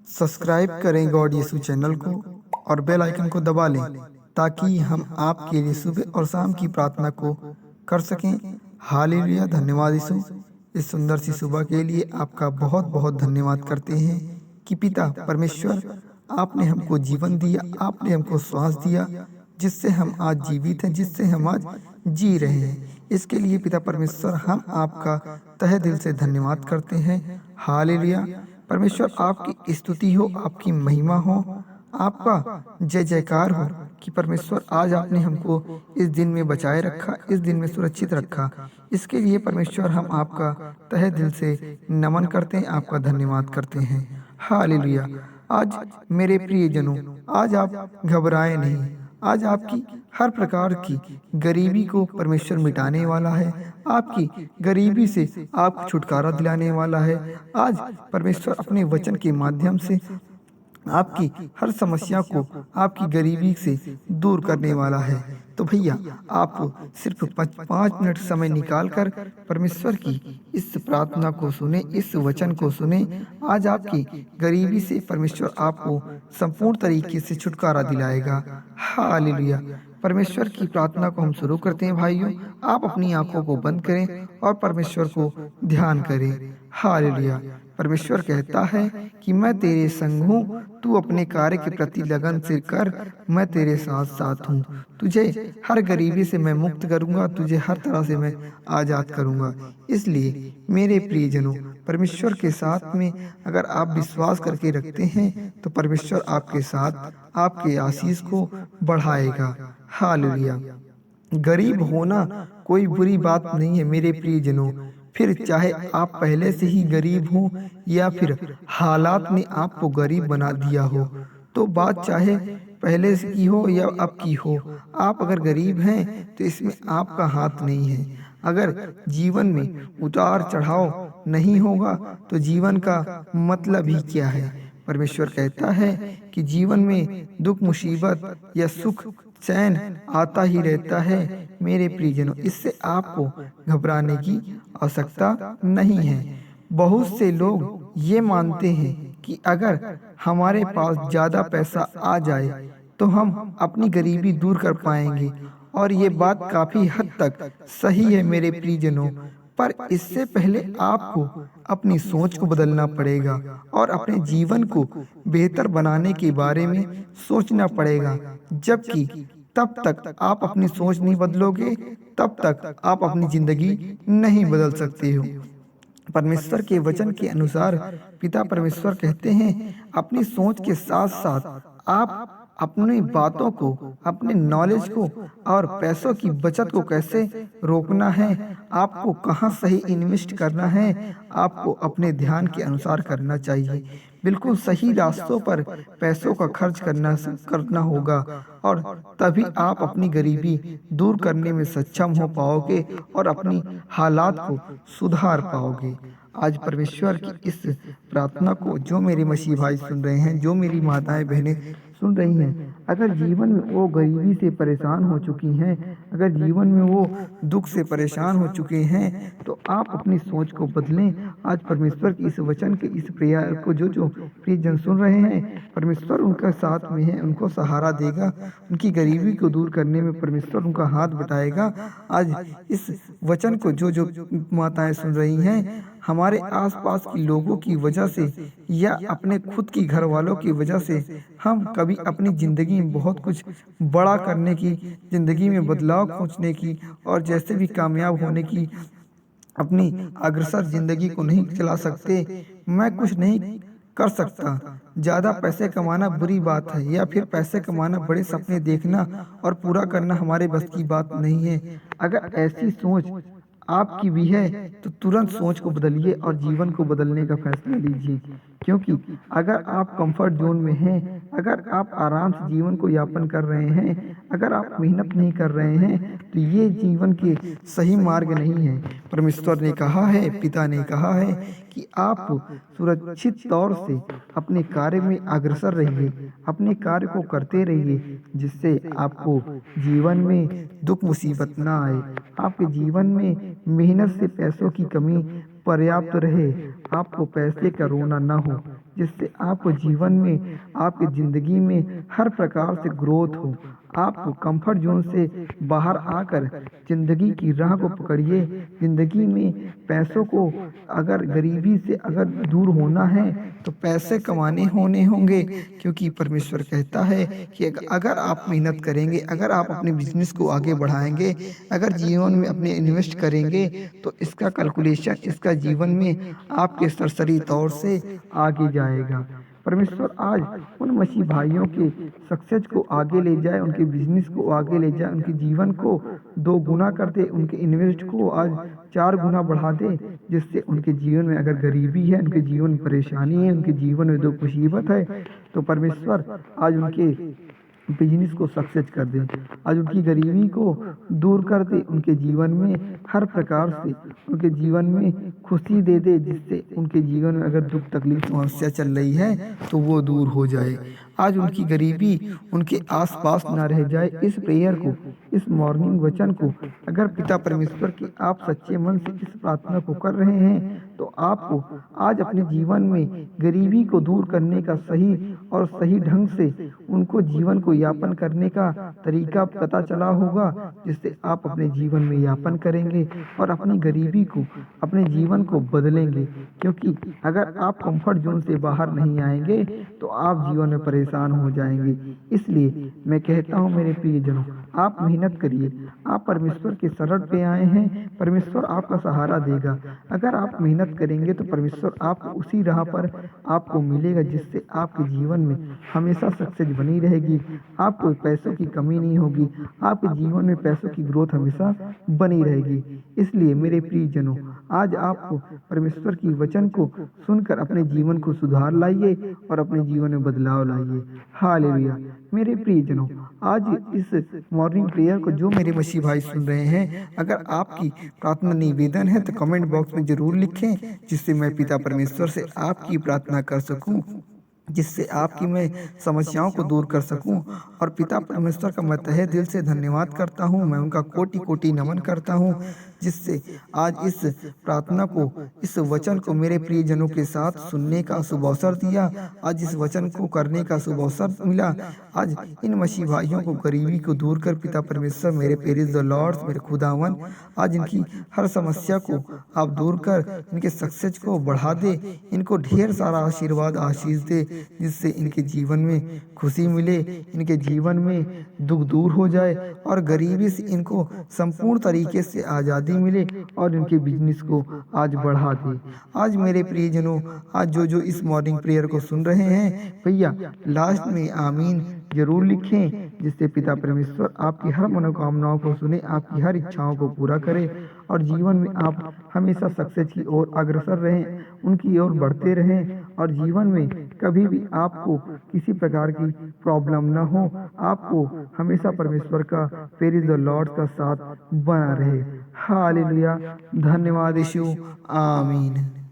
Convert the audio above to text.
Subscribe करें God यीशु channel को और बेल आइकन को दबा लें ताकि हम आपके लिए सुबह और शाम की प्रार्थना को कर सकें। हालेलुया। धन्यवाद यीशु, इस सुंदर सी सुबह के लिए आपका बहुत बहुत धन्यवाद करते हैं कि पिता परमेश्वर, आपने हमको जीवन दिया, आपने हमको श्वास दिया, जिससे हम आज जीवित हैं, जिससे हम आज जी रहे हैं। इसके लिए पिता परमेश्वर हम आपका तहे दिल से धन्यवाद करते हैं। हालेलुया। परमेश्वर, आपकी स्तुति हो, आपकी महिमा हो, आपका जय जयकार हो कि परमेश्वर आज आपने हमको इस दिन में बचाए रखा, इस दिन में सुरक्षित रखा। इसके लिए परमेश्वर हम आपका तहे दिल से नमन करते हैं, आपका धन्यवाद करते हैं। हालेलुया। आज मेरे प्रियजनों, आज आप घबराए नहीं। आज आपकी हर प्रकार की गरीबी को परमेश्वर मिटाने वाला है। आपकी गरीबी से आपको छुटकारा दिलाने वाला है। आज परमेश्वर अपने वचन के माध्यम से आपकी हर समस्या को, आपकी गरीबी से दूर करने वाला है। तो भैया, आप सिर्फ 5 मिनट समय निकालकर परमेश्वर की इस प्रार्थना को सुने, इस वचन को सुने। आज आपकी गरीबी से परमेश्वर आपको संपूर्ण तरीके से छुटकारा दिलाएगा। हालेलुया। परमेश्वर की प्रार्थना को हम शुरू करते हैं। भाइयों, आप अपनी आंखों को बंद करें और परमेश्वर को ध्यान करें। हालेलुया। परमेश्वर कहता है कि मैं तेरे संग हूँ, तू अपने कार्य के प्रति लगन से कर, मैं तेरे साथ साथ हूँ। तुझे हर गरीबी से मैं मुक्त करूँगा, तुझे हर तरह से मैं आज़ाद करूँगा। इसलिए मेरे प्रियजनों, परमेश्वर के साथ में अगर आप विश्वास करके रखते हैं तो परमेश्वर आपके साथ आपके आशीष को बढ़ाएगा। हालेलुया। गरीब होना कोई बुरी बात नहीं है मेरे प्रियजनों। फिर चाहे आप पहले से ही गरीब हो या फिर हालात ने आपको गरीब बना दिया हो, तो बात चाहे पहले से की हो या अब की हो, आप अगर गरीब हैं तो इसमें आपका हाथ नहीं है। अगर जीवन में उतार चढ़ाव नहीं होगा तो जीवन का मतलब ही क्या है। परमेश्वर कहता है कि जीवन में दुख, मुसीबत या सुख, चैन आता ही रहता है मेरे प्रियजनों। इससे आपको घबराने की आवश्यकता नहीं है। बहुत से लोग ये मानते हैं कि अगर हमारे पास ज़्यादा पैसा आ जाए तो हम अपनी गरीबी दूर कर पाएंगे, और ये बात काफ़ी हद तक सही है मेरे प्रियजनों। पर इससे पहले आपको अपनी सोच को बदलना पड़ेगा और अपने जीवन को बेहतर बनाने के बारे में सोचना पड़ेगा। जबकि तब तक आप अपनी सोच नहीं बदलोगे, तब तक आप अपनी जिंदगी नहीं बदल सकते हो। परमेश्वर के वचन के अनुसार पिता परमेश्वर कहते हैं, अपनी सोच के साथ साथ आप अपनी बातों को, अपने नॉलेज को और पैसों की बचत को कैसे रोकना है, आपको कहाँ सही इन्वेस्ट करना है, आपको अपने ध्यान के अनुसार करना चाहिए। बिल्कुल सही रास्तों पर पैसों का खर्च करना होगा, और तभी आप अपनी गरीबी दूर करने में सक्षम हो पाओगे और अपनी हालात को सुधार पाओगे। आज परमेश्वर की इस प्रार्थना को जो मेरे मसीह भाई सुन रहे हैं, जो मेरी माताएं बहनें सुन रही हैं, अगर जीवन में वो गरीबी से परेशान हो चुकी हैं, अगर जीवन में वो दुख से परेशान हो चुके हैं, तो आप अपनी सोच को बदलें। आज परमेश्वर की इस वचन के इस प्रेयर को जो जो प्रियजन सुन रहे हैं, परमेश्वर उनका साथ में है, उनको सहारा देगा। उनकी गरीबी को दूर करने में परमेश्वर उनका हाथ बटाएगा। आज इस वचन को जो जो माताएं सुन रही हैं, हमारे आसपास के लोगों की वजह से या अपने खुद की घर वालों की वजह से हम कभी अपनी ज़िंदगी में बहुत कुछ बड़ा करने की, ज़िंदगी में बदलाव खोजने की और जैसे भी कामयाब होने की अपनी अग्रसर ज़िंदगी को नहीं चला सकते। मैं कुछ नहीं कर सकता, ज़्यादा पैसे कमाना बुरी बात है, या फिर पैसे कमाना, बड़े सपने देखना और पूरा करना हमारे बस की बात नहीं है। अगर ऐसी सोच आपकी भी है तो तुरंत सोच को बदलिए और जीवन को बदलने का फैसला लीजिए। क्योंकि अगर आप कंफर्ट जोन में हैं, अगर आप आराम से जीवन को यापन कर रहे हैं, अगर आप मेहनत नहीं कर रहे हैं, तो ये जीवन के सही मार्ग नहीं है। परमेश्वर ने कहा है, पिता ने कहा है कि आप सुरक्षित तौर से अपने कार्य में अग्रसर रहिए, अपने कार्य को करते रहिए, जिससे आपको जीवन में दुख मुसीबत ना आए, आपके जीवन में मेहनत से पैसों की कमी पर्याप्त रहे, आपको पैसे का रोना ना हो। जिससे आपको जीवन में, आपकी ज़िंदगी में हर प्रकार से ग्रोथ हो। आप कंफर्ट जोन से बाहर आकर ज़िंदगी की राह को पकड़िए। ज़िंदगी में पैसों को, अगर गरीबी से अगर दूर होना है तो पैसे कमाने होने होंगे, क्योंकि परमेश्वर कहता है कि अगर आप मेहनत करेंगे, अगर आप अपने बिजनेस को आगे बढ़ाएंगे, अगर जीवन में अपने इन्वेस्ट करेंगे, तो इसका कैलकुलेशन, इसका जीवन में आपके सरसरी तौर से आगे जाएगा। परमेश्वर आज उन मसीह भाइयों के सक्सेस को आगे ले जाए, उनके बिजनेस को आगे ले जाए, उनके जीवन को 2 गुना कर दे, उनके इन्वेस्ट को आज 4 गुना बढ़ा दे, जिससे उनके जीवन में अगर गरीबी है, उनके जीवन में परेशानी है, उनके जीवन में दुख मुसीबत है, तो परमेश्वर आज उनके बिजनेस को सक्सेस कर दे, आज उनकी गरीबी को दूर कर दे, उनके जीवन में हर प्रकार से उनके जीवन में खुशी दे दे, जिससे उनके जीवन में अगर दुख तकलीफ समस्या चल रही है तो वो दूर हो जाए। आज उनकी गरीबी उनके आसपास ना रह जाए। इस प्रेयर को, इस मॉर्निंग वचन को अगर पिता परमेश्वर की आप सच्चे मन से इस प्रार्थना को कर रहे हैं, तो आपको आज अपने जीवन में गरीबी को दूर करने का सही और सही ढंग से उनको जीवन को यापन करने का तरीका पता चला होगा, जिससे आप अपने जीवन में यापन करेंगे और अपनी गरीबी को, अपने जीवन को बदलेंगे। क्योंकि अगर आप कंफर्ट जोन से बाहर नहीं आएंगे तो आप जीवन में परेशान हो जाएंगे। इसलिए मैं कहता हूँ मेरे प्रियजनों, आप मेहनत करिए, आप परमेश्वर के शरण पे आए हैं, परमेश्वर आपका सहारा देगा। अगर आप मेहनत करेंगे तो परमेश्वर आपको उसी राह पर आपको मिलेगा, जिससे आपके जीवन में हमेशा सक्सेस बनी रहेगी, आपको पैसों की कमी नहीं होगी, आपके जीवन में पैसों की ग्रोथ हमेशा बनी रहेगी। इसलिए मेरे प्रियजनों, आज आप परमेश्वर की वचन को सुनकर अपने जीवन को सुधार लाइए और अपने जीवन में बदलाव लाइए। हालेलुया। मेरे प्रियजनों, आज इस मॉर्निंग प्रेयर को जो मेरे मसीह भाई सुन रहे हैं, अगर आपकी प्रार्थना निवेदन है तो कमेंट बॉक्स में जरूर लिखें, जिससे मैं पिता परमेश्वर से आपकी प्रार्थना कर सकूं, जिससे आपकी मैं समस्याओं को दूर कर सकूं। और पिता परमेश्वर का मैं तहे दिल से धन्यवाद करता हूं, मैं उनका कोटि कोटि नमन करता हूं, जिससे आज इस प्रार्थना को, इस वचन को मेरे प्रियजनों के साथ सुनने का शुभ अवसर दिया, आज इस वचन को करने का शुभ अवसर मिला। आज इन मसीह भाइयों को गरीबी को दूर कर पिता परमेश्वर, मेरे पेरिस द लॉर्ड्स, मेरे खुदावन, आज इनकी हर समस्या को आप दूर कर इनके सक्सेस को बढ़ा दे, इनको ढेर सारा आशीर्वाद आशीष दे, जिससे इनके जीवन में खुशी मिले, इनके जीवन में दुख दूर हो जाए और गरीबी से इनको संपूर्ण तरीके से आज़ादी मिले और इनके बिजनेस को आज बढ़ा दे। आज मेरे प्रियजनों, आज जो इस मॉर्निंग प्रेयर को सुन रहे हैं, भैया लास्ट में आमीन जरूर लिखें, जिससे पिता परमेश्वर आपकी हर मनोकामनाओं को सुने, आपकी हर इच्छाओं को पूरा करे और जीवन में आप हमेशा सक्सेस की ओर अग्रसर रहें, उनकी ओर बढ़ते रहें और जीवन में कभी भी आपको किसी प्रकार की प्रॉब्लम न हो, आपको हमेशा परमेश्वर का प्रेज़ द लॉर्ड का साथ बना रहे। हालेलुया। धन्यवाद यीशु। आमीन।